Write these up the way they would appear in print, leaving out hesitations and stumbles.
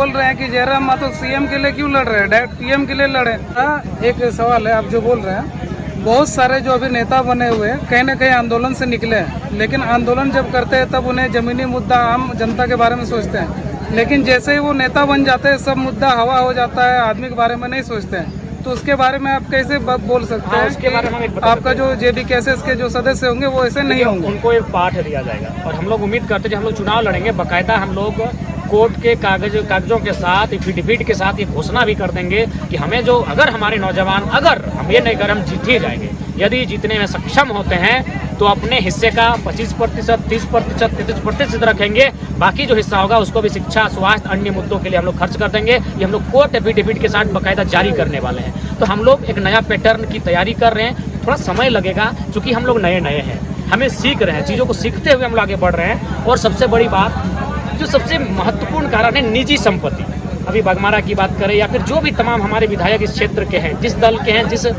बोल रहे हैं कि जयराम मातो सीएम के लिए क्यों लड़ रहे हैं, डायरेक्ट पीएम के लिए लड़े। एक सवाल है, आप जो बोल रहे हैं, बहुत सारे जो अभी नेता बने हुए हैं कहीं ना कहीं आंदोलन से निकले हैं, लेकिन आंदोलन जब करते हैं तब उन्हें जमीनी मुद्दा आम जनता के बारे में सोचते हैं, लेकिन जैसे ही वो नेता बन जाते हैं सब मुद्दा हवा हो जाता है, आदमी के बारे में नहीं सोचते हैं। तो उसके बारे में आप कैसे बोल सकते हैं उसके बारे में आपका जो जेडी केसेस के जो सदस्य होंगे वो ऐसे नहीं होंगे? उनको एक पाठ दिया जाएगा और हम लोग उम्मीद करते हैं जब हम लोग चुनाव लड़ेंगे बाकायदा हम लोग कोर्ट के कागजों के साथ एफिडेविट के साथ ये घोषणा भी कर देंगे कि हमें जो अगर हमारे नौजवान अगर हम ये नहीं कर हम जीत ही जाएंगे, यदि जीतने में सक्षम होते हैं तो अपने हिस्से का 25%, 30%, 33% रखेंगे, बाकी जो हिस्सा होगा उसको भी शिक्षा, स्वास्थ्य, अन्य मुद्दों के लिए हम लोग खर्च कर देंगे। ये हम लोग कोर्ट एफिडेविट के साथ बाकायदा जारी करने वाले हैं। तो हम लोग एक नया पैटर्न की तैयारी कर रहे हैं, थोड़ा समय लगेगा क्योंकि हम लोग नए हैं, हमें सीख रहे हैं, चीज़ों को सीखते हुए हम लोग आगे बढ़ रहे हैं। और सबसे बड़ी बात जो सबसे महत्वपूर्ण कारण है निजी संपत्ति। अभी बघमारा की बात करें या फिर जो भी तमाम हमारे विधायक इस क्षेत्र के हैं, जिस दल के हैं,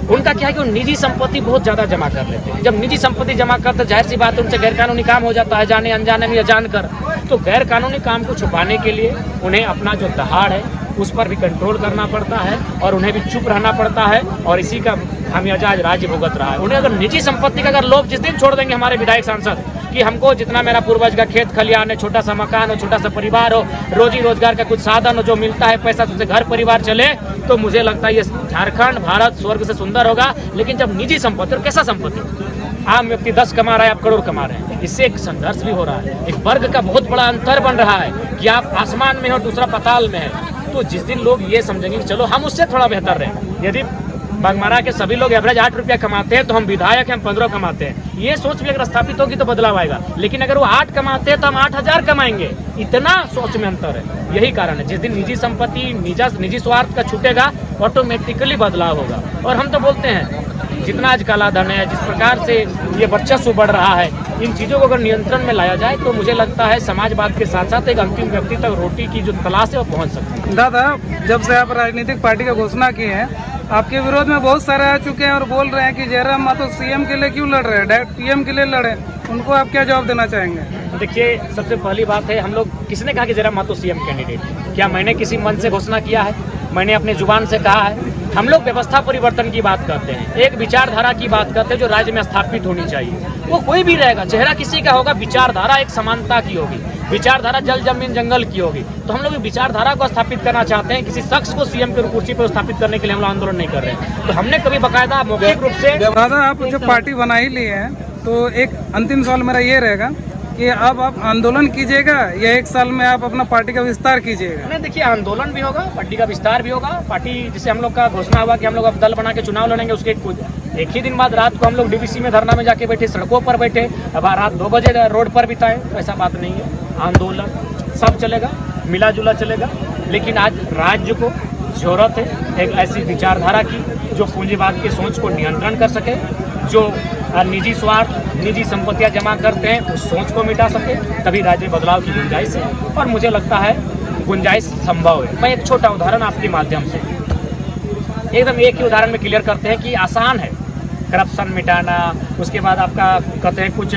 उनका क्या है कि वो निजी संपत्ति बहुत ज़्यादा जमा कर लेते हैं। जब निजी संपत्ति जमा करते जाहिर सी बात है उनसे गैरकानूनी काम हो जाता है, जाने अनजाने में या जानकर। तो गैरकानूनी काम को छुपाने के लिए उन्हें अपना जो दहाड़ है उस पर भी कंट्रोल करना पड़ता है और उन्हें भी चुप रहना पड़ता है, और इसी का खामियाजा आज राज्य भुगत रहा है। उन्हें अगर निजी संपत्ति का अगर लोभ जिस दिन छोड़ देंगे हमारे विधायक सांसद कि हमको जितना मेरा पूर्वज का खेत खलियान है, छोटा सा मकान हो, छोटा सा परिवार हो, रोजी रोजगार का कुछ साधन हो, जो मिलता है पैसा उससे घर परिवार चले, तो मुझे लगता है ये झारखंड भारत स्वर्ग से सुंदर होगा। लेकिन जब निजी संपत्ति, और कैसा संपत्ति, आम व्यक्ति 10 कमा रहा है, आप करोड़ कमा रहे हैं, इससे एक संघर्ष भी हो रहा है, एक वर्ग का बहुत बड़ा अंतर बन रहा है कि आप आसमान में हो दूसरा पाताल में है। तो जिस दिन लोग ये समझेंगे कि चलो हम उससे थोड़ा बेहतर रहे, यदि बघमारा के सभी लोग एवरेज 8 रुपया कमाते हैं तो हम विधायक हैं, हम 15 कमाते हैं, ये सोच भी अगर स्थापित होगी तो बदलाव आएगा। लेकिन अगर वो 8 कमाते हैं तो हम 8000 कमाएंगे, इतना सोच में अंतर है। यही कारण है जिस दिन निजी संपत्ति, निजी स्वार्थ का छूटेगा ऑटोमेटिकली बदलाव होगा। और हम तो बोलते हैं जितना आज काला धन है, जिस प्रकार से ये वर्चस्व बढ़ रहा है, इन चीज़ों को अगर नियंत्रण में लाया जाए तो मुझे लगता है समाजवाद के साथ साथ एक अंतिम व्यक्ति तक रोटी की जो तलाश है वो पहुँच सकती है। दादा, जब से आप राजनीतिक पार्टी का घोषणा की है, आपके विरोध में बहुत सारे आ चुके हैं और बोल रहे हैं कि जयराम मातो सीएम के लिए क्यों लड़ रहे हैं, डायरेक्ट पीएम के लिए लड़े। उनको आप क्या जवाब देना चाहेंगे? देखिए, सबसे पहली बात है, हम लोग किसने कहा कि जयराम मातो सीएम कैंडिडेट? क्या मैंने किसी मन से घोषणा किया है? मैंने अपने जुबान से कहा है? हम लोग व्यवस्था परिवर्तन की बात करते हैं, एक विचारधारा की बात करते हैं जो राज्य में स्थापित होनी चाहिए। वो कोई भी रहेगा, चेहरा किसी का होगा, विचारधारा एक समानता की होगी, विचारधारा जल जमीन जंगल की होगी। तो हम लोग विचारधारा को स्थापित करना चाहते हैं, किसी शख्स को सीएम की कुर्सी पर स्थापित करने के लिए हम लोग आंदोलन नहीं कर रहे हैं। तो हमने कभी बाकायदा मौखिक रूप से। दादा, आप जो पार्टी बना ही ली है, तो एक अंतिम सवाल मेरा ये रहेगा कि अब आप आंदोलन कीजिएगा या 1 साल में आप अपना पार्टी का विस्तार कीजिएगा? नहीं, देखिए, आंदोलन भी होगा, पार्टी का विस्तार भी होगा। पार्टी जिसे हम लोग का घोषणा हुआ कि हम लोग अब दल बना के चुनाव लड़ेंगे, उसके एक ही दिन बाद रात को हम लोग डीवीसी में धरना में जाके बैठे, सड़कों पर बैठे, अब रात 2 बजे रोड पर बिताए, ऐसा बात नहीं है। आंदोलन सब चलेगा, मिला जुला चलेगा, लेकिन आज राज्य को जरूरत है एक ऐसी विचारधारा की जो पूंजीवाद की सोच को नियंत्रण कर सके, जो निजी स्वार्थ, निजी संपत्तियां जमा करते हैं उस सोच को मिटा सके, तभी राज्य बदलाव की गुंजाइश है। और मुझे लगता है गुंजाइश संभव है। मैं एक छोटा उदाहरण आपके माध्यम से एकदम एक ही उदाहरण में क्लियर करते हैं कि आसान है करप्शन मिटाना, उसके बाद आपका कहते हैं कुछ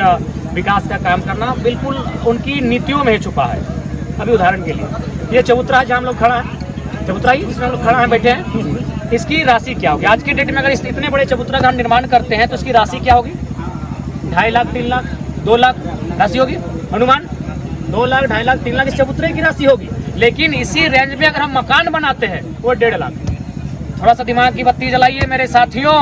विकास का काम करना, बिल्कुल उनकी नीतियों में ही छुपा है। अभी उदाहरण के लिए ये चबूतरा जहाँ हम लोग खड़ा है, चबूतरा ही जिसमें हम लोग खड़ा है बैठे हैं, इसकी राशि क्या होगी? आज के डेट में अगर इतने बड़े चबूतरा का हम निर्माण करते हैं तो इसकी राशि क्या होगी? 2.5 लाख, 3 लाख, 2 लाख राशि होगी, अनुमान 2 लाख, 2.5 लाख, 3 लाख इस चबूतरे की राशि होगी। लेकिन इसी रेंज में अगर हम मकान बनाते हैं वो 1.5 लाख। थोड़ा सा दिमाग की बत्ती जलाइए मेरे साथियों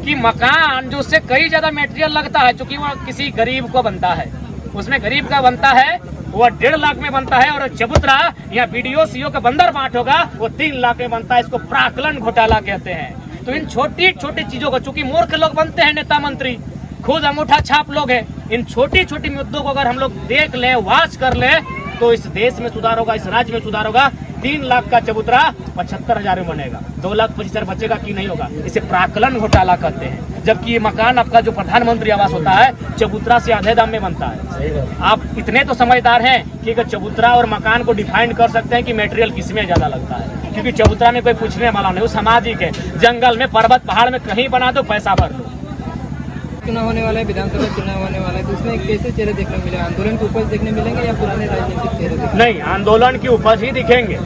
कि मकान जो उससे कई ज्यादा मेटेरियल लगता है, क्योंकि वो किसी गरीब को बनता है, उसमें गरीब का बनता है, वो 1.5 लाख में बनता है। और चबूतरा या बीडीओ सीओ का बंदर बाट होगा वो 3 लाख में बनता है। इसको प्राक्कलन घोटाला कहते हैं। तो इन छोटी छोटी चीजों को, चूंकि मूर्ख लोग बनते हैं नेता मंत्री, खुद अंगूठा छाप लोग हैं, इन छोटी छोटी मुद्दों को अगर हम लोग देख ले, वॉच कर ले, तो इस देश में सुधार होगा, इस राज्य में सुधार होगा। 3 लाख का चबूतरा 75,000 में बनेगा, 2,25,000 बचेगा कि नहीं होगा? इसे प्राक्कलन घोटाला कहते हैं। जबकि ये मकान आपका जो प्रधानमंत्री आवास होता है चबूतरा से आधे दाम में बनता है। आप इतने तो समझदार हैं कि अगर चबूतरा और मकान को डिफाइन कर सकते हैं कि मटेरियल किसमें ज्यादा लगता है, क्योंकि चबूतरा में कोई पूछने वाला नहीं, वो सामाजिक है। जंगल में, पर्वत पहाड़ में कहीं बना दो, पैसा भर लो। चुनाव होने वाला है, विधानसभा चुनाव होने वाला है, तो उसमें कैसे चेहरे देखने को मिले? आंदोलन की उपज देखने मिलेंगे या पुराने राजनीतिक चेहरे देखने? नहीं, आंदोलन की उपज ही दिखेंगे।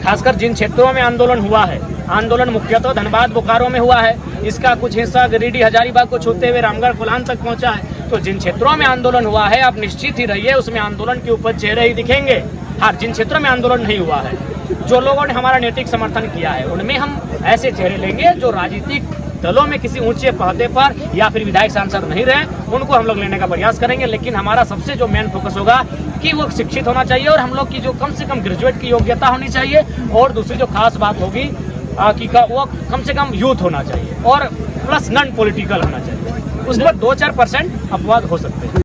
खासकर जिन क्षेत्रों में आंदोलन हुआ है, आंदोलन मुख्यतः धनबाद बोकारो में हुआ है, इसका कुछ हिस्सा गिरिडीह हजारीबाग को छूते हुए रामगढ़ कोल्हान तक पहुंचा है। तो जिन क्षेत्रों में आंदोलन हुआ है, आप निश्चित ही रहिए उसमें आंदोलन की उपज चेहरे ही दिखेंगे। हाँ, जिन क्षेत्रों में आंदोलन नहीं हुआ है, जो लोगों ने हमारा नैतिक समर्थन किया है, उनमें हम ऐसे चेहरे लेंगे जो राजनीतिक दलों में किसी ऊंचे पहदे पर या फिर विधायक सांसद नहीं रहे, उनको हम लोग लेने का प्रयास करेंगे। लेकिन हमारा सबसे जो मेन फोकस होगा कि वो शिक्षित होना चाहिए और हम लोग की जो कम से कम ग्रेजुएट की योग्यता होनी चाहिए, और दूसरी जो खास बात होगी कि वो कम से कम यूथ होना चाहिए और प्लस नॉन पॉलिटिकल होना चाहिए। उस पर 2-4% अपवाद हो सकते हैं।